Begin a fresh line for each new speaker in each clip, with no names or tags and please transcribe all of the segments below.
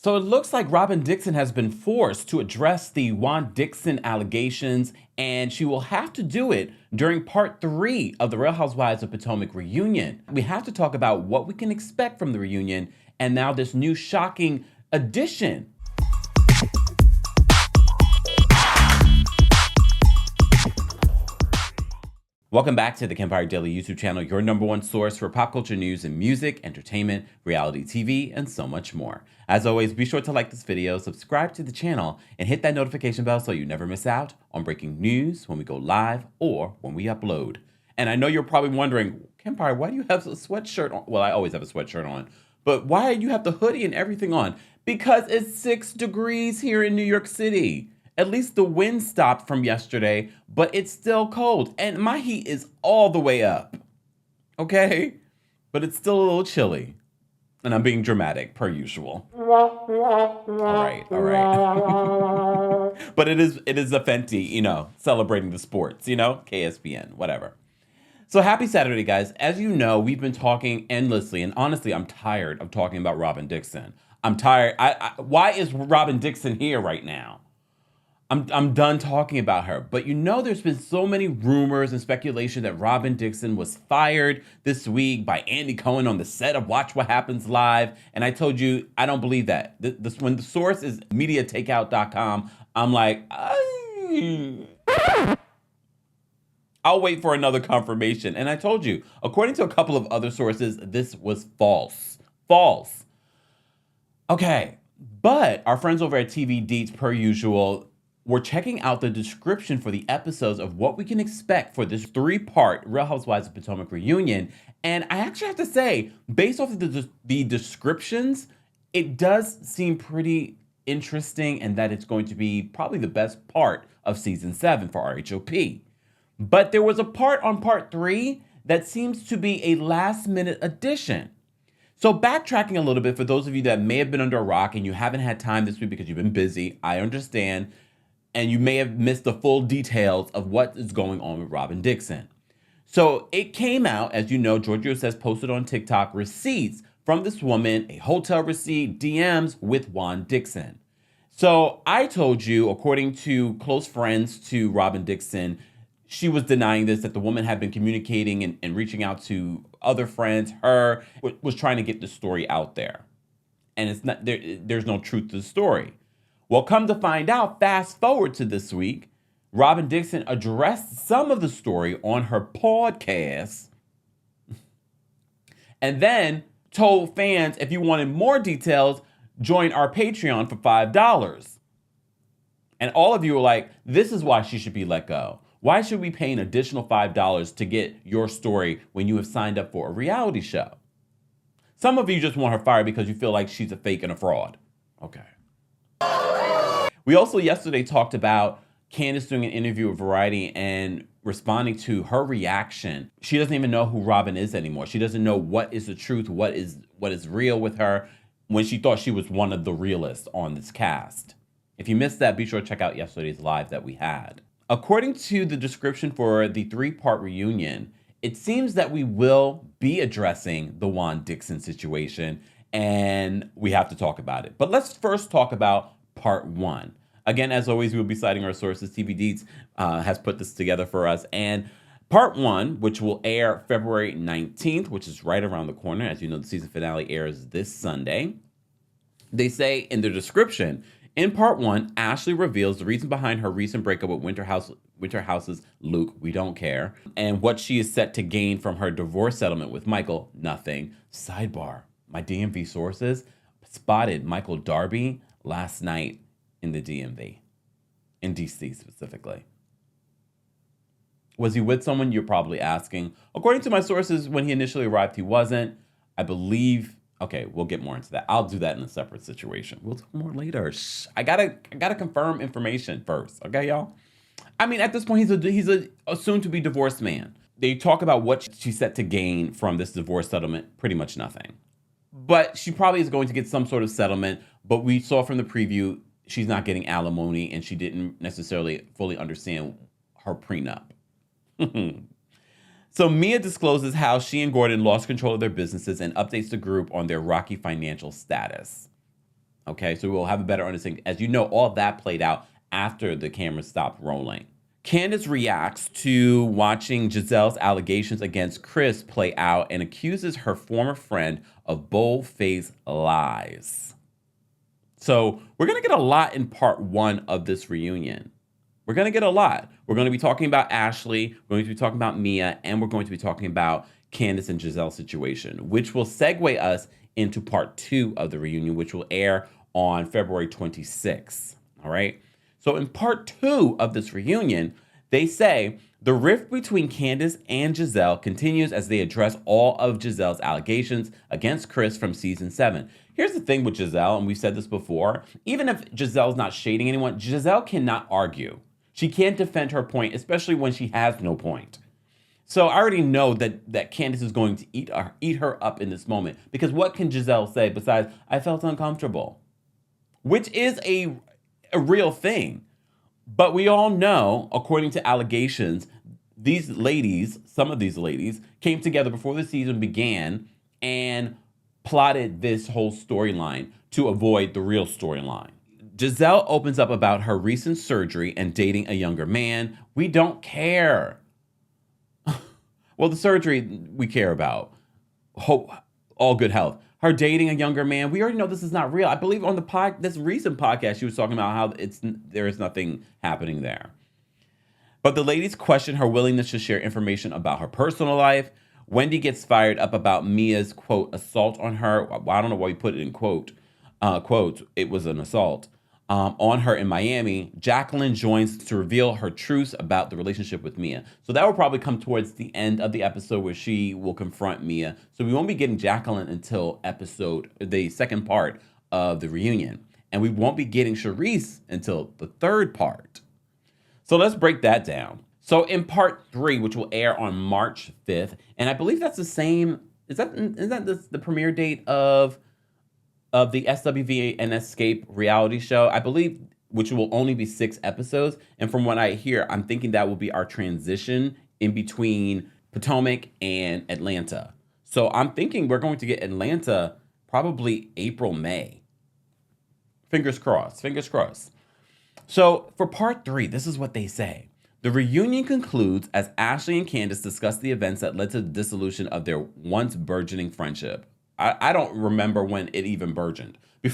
So it looks like Robyn Dixon has been forced to address the Juan Dixon allegations, and she will have to do it during part 3 of the Real Housewives of Potomac reunion. We have to talk about what we can expect from the reunion and now this new shocking addition. Welcome back to the Kempire Daily YouTube channel, your #1 source for pop culture news and music, entertainment, reality TV, and so much more. As always, be sure to like this video, subscribe to the channel, and hit that notification bell so you never miss out on breaking news when we go live or when we upload. And I know you're probably wondering, Kempire, why do you have a sweatshirt on? Well, I always have a sweatshirt on, but why do you have the hoodie and everything on? Because it's 6 degrees here in New York City. At least the wind stopped from yesterday, but it's still cold. And my heat is all the way up, okay? But it's still a little chilly. And I'm being dramatic, per usual. All right. But it is a Fenty, celebrating the sports, KSPN, whatever. So happy Saturday, guys. As you know, we've been talking endlessly, and honestly, I'm tired of talking about Robyn Dixon. I'm tired. Why is Robyn Dixon here right now? I'm done talking about her. But there's been so many rumors and speculation that Robyn Dixon was fired this week by Andy Cohen on the set of Watch What Happens Live. And I told you, I don't believe that. When the source is mediatakeout.com, I'm like, I'll wait for another confirmation. And I told you, according to a couple of other sources, this was false. False. Okay. But our friends over at TV Deets, per usual, we're checking out the description for the episodes of what we can expect for this 3-part Real Housewives of Potomac reunion. And I actually have to say, based off of the descriptions, it does seem pretty interesting and that it's going to be probably the best part of season 7 for RHOP. But there was a part on part 3 that seems to be a last-minute addition. So backtracking a little bit, for those of you that may have been under a rock and you haven't had time this week because you've been busy, I understand. And you may have missed the full details of what is going on with Robyn Dixon. So it came out, as you know, Giorgio says posted on TikTok receipts from this woman, a hotel receipt, DMs with Juan Dixon. So I told you, according to close friends to Robyn Dixon, she was denying this, that the woman had been communicating and reaching out to other friends. Her was trying to get the story out there. And it's not there's no truth to the story. Well, come to find out, fast forward to this week, Robyn Dixon addressed some of the story on her podcast and then told fans, if you wanted more details, join our Patreon for $5. And all of you were like, this is why she should be let go. Why should we pay an additional $5 to get your story when you have signed up for a reality show? Some of you just want her fired because you feel like she's a fake and a fraud. Okay. We also yesterday talked about Candace doing an interview with Variety and responding to her reaction. She doesn't even know who Robyn is anymore. She doesn't know what is the truth, what is real with her, when she thought she was one of the realists on this cast. If you missed that, be sure to check out yesterday's live that we had. According to the description for the 3-part reunion, it seems that we will be addressing the Juan Dixon situation, and we have to talk about it. But let's first talk about part 1. Again, as always, we'll be citing our sources. TV Deets has put this together for us. And part 1, which will air February 19th, which is right around the corner. As you know, the season finale airs this Sunday. They say in the description, in part 1, Ashley reveals the reason behind her recent breakup with Winter House's Luke, we don't care, and what she is set to gain from her divorce settlement with Michael, nothing. Sidebar, my DMV sources spotted Michael Darby last night in the DMV, in DC specifically. Was he with someone? You're probably asking. According to my sources, when he initially arrived, he wasn't. I believe. Okay, we'll get more into that. I'll do that in a separate situation. We'll talk more later. Shh. I gotta confirm information first. Okay, y'all. I mean, at this point, he's a soon-to-be divorced man. They talk about what she's set to gain from this divorce settlement. Pretty much nothing. But she probably is going to get some sort of settlement. But we saw from the preview, she's not getting alimony, and she didn't necessarily fully understand her prenup. So Mia discloses how she and Gordon lost control of their businesses and updates the group on their rocky financial status. Okay, so we'll have a better understanding. As you know, all that played out after the camera stopped rolling. Candace reacts to watching Giselle's allegations against Chris play out and accuses her former friend of bold-faced lies. So we're going to get a lot in part 1 of this reunion. We're going to get a lot. We're going to be talking about Ashley, we're going to be talking about Mia, and we're going to be talking about Candace and Giselle's situation, which will segue us into part 2 of the reunion, which will air on February 26th. All right. So in part 2 of this reunion, they say the rift between Candace and Giselle continues as they address all of Giselle's allegations against Chris from season 7. Here's the thing with Giselle, and we've said this before, even if Giselle's not shading anyone, Giselle cannot argue. She can't defend her point, especially when she has no point. So I already know that Candace is going to eat her up in this moment, because what can Giselle say besides, I felt uncomfortable? Which is a real thing. But we all know, according to allegations, these ladies, some of these ladies, came together before the season began and plotted this whole storyline to avoid the real storyline. Giselle opens up about her recent surgery and dating a younger man. We don't care. Well, the surgery we care about. Hope, all good health. Her dating a younger man, we already know this is not real. I believe on this recent podcast, she was talking about how there is nothing happening there. But the ladies question her willingness to share information about her personal life. Wendy gets fired up about Mia's, quote, assault on her. Well, I don't know why you put it in quotes. It was an assault on her in Miami. Jacqueline joins to reveal her truths about the relationship with Mia. So that will probably come towards the end of the episode where she will confront Mia. So we won't be getting Jacqueline until the second part of the reunion. And we won't be getting Charisse until the third part. So let's break that down. So in part 3, which will air on March 5th, and I believe that's the same, is that the premiere date of the SWV and Escape reality show, I believe, which will only be 6 episodes. And from what I hear, I'm thinking that will be our transition in between Potomac and Atlanta. So I'm thinking we're going to get Atlanta probably April, May. Fingers crossed, fingers crossed. So for part 3, this is what they say. The reunion concludes as Ashley and Candace discuss the events that led to the dissolution of their once burgeoning friendship. I don't remember when it even burgeoned. She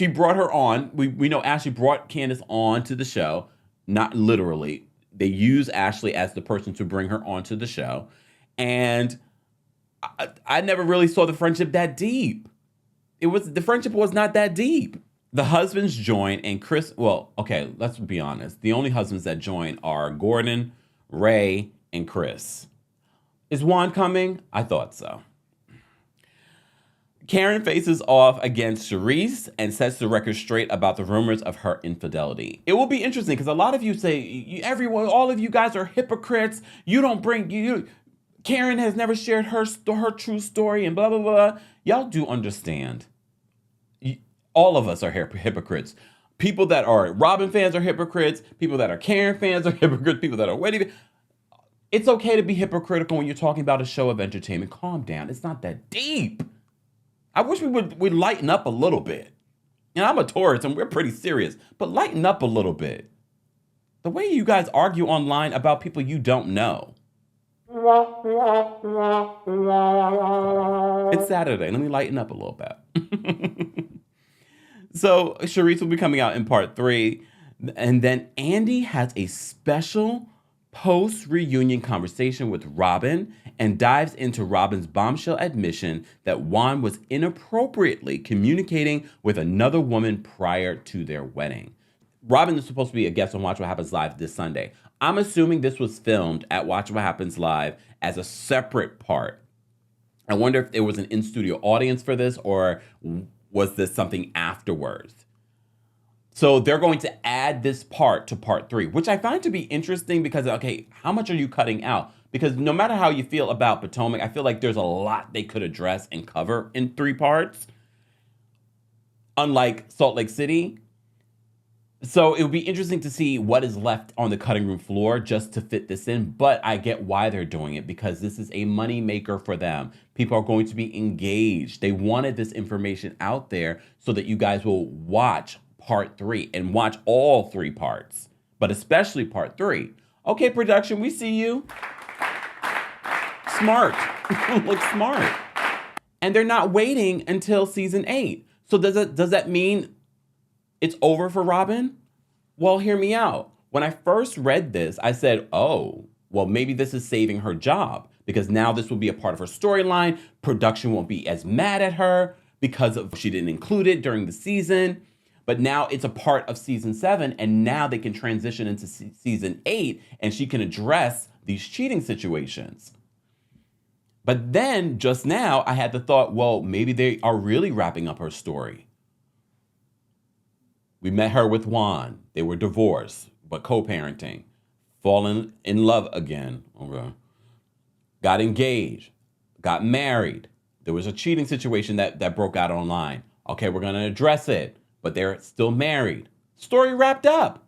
brought her on. We know Ashley brought Candace on to the show. Not literally. They use Ashley as the person to bring her onto the show. And I never really saw the friendship that deep. The friendship was not that deep. The husbands join and Chris, well, okay, let's be honest. The only husbands that join are Gordon, Ray, and Chris. Is Juan coming? I thought so. Karen faces off against Charisse and sets the record straight about the rumors of her infidelity. It will be interesting because a lot of you say, all of you guys are hypocrites. Karen has never shared her true story and blah, blah, blah. Y'all do understand. All of us are hypocrites. People that are Robyn fans are hypocrites. People that are Karen fans are hypocrites. People that are Wendy. It's okay to be hypocritical when you're talking about a show of entertainment. Calm down. It's not that deep. I wish we'd lighten up a little bit. And I'm a Taurus and we're pretty serious, but lighten up a little bit. The way you guys argue online about people you don't know. It's Saturday. Let me lighten up a little bit. So Charisse will be coming out in part 3. And then Andy has a special post-reunion conversation with Robyn and dives into Robyn's bombshell admission that Juan was inappropriately communicating with another woman prior to their wedding. Robyn is supposed to be a guest on Watch What Happens Live this Sunday. I'm assuming this was filmed at Watch What Happens Live as a separate part. I wonder if there was an in-studio audience for this or was this something afterwards? So they're going to add this part to part 3, which I find to be interesting because, okay, how much are you cutting out? Because no matter how you feel about Potomac, I feel like there's a lot they could address and cover in 3 parts. Unlike Salt Lake City, So it would be interesting to see what is left on the cutting room floor just to fit this in. But I get why they're doing it, because this is a money maker for them. People are going to be engaged. They wanted this information out there so that you guys will watch part 3 and watch all 3 parts, but especially part 3. Okay, production, we see you. Smart. Look smart. And they're not waiting until season 8. So does that mean it's over for Robyn? Well, hear me out. When I first read this, I said, oh, well, maybe this is saving her job, because now this will be a part of her storyline. Production won't be as mad at her because she didn't include it during the season. But now it's a part of season 7, and now they can transition into season 8, and she can address these cheating situations. But then just now I had the thought, well, maybe they are really wrapping up her story. We met her with Juan. They were divorced, but co-parenting. Fallen in love again. Okay. Got engaged. Got married. There was a cheating situation that broke out online. Okay, we're going to address it, but they're still married. Story wrapped up.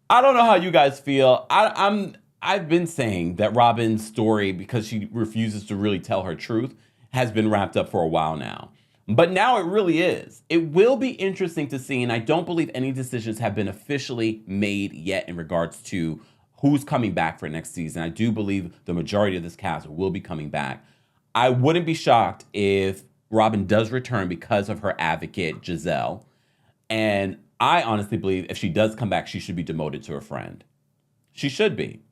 I don't know how you guys feel. I've been saying that Robyn's story, because she refuses to really tell her truth, has been wrapped up for a while now. But now it really is. It will be interesting to see, and I don't believe any decisions have been officially made yet in regards to who's coming back for next season. I do believe the majority of this cast will be coming back. I wouldn't be shocked if Robyn does return because of her advocate, Giselle. And I honestly believe if she does come back, she should be demoted to a friend. She should be.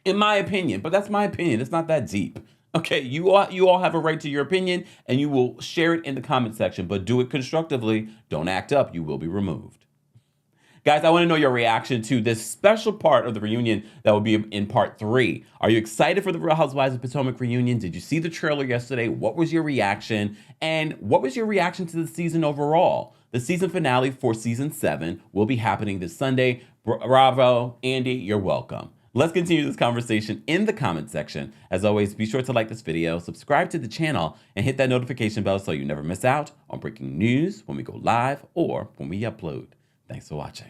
In my opinion, but that's my opinion. It's not that deep. Okay, you all have a right to your opinion, and you will share it in the comment section, but do it constructively. Don't act up. You will be removed. Guys, I want to know your reaction to this special part of the reunion that will be in part 3. Are you excited for the Real Housewives of Potomac reunion? Did you see the trailer yesterday? What was your reaction? And what was your reaction to the season overall? The season finale for season 7 will be happening this Sunday. Bravo, Andy, you're welcome. Let's continue this conversation in the comment section. As always, be sure to like this video, subscribe to the channel, and hit that notification bell so you never miss out on breaking news when we go live or when we upload. Thanks for watching.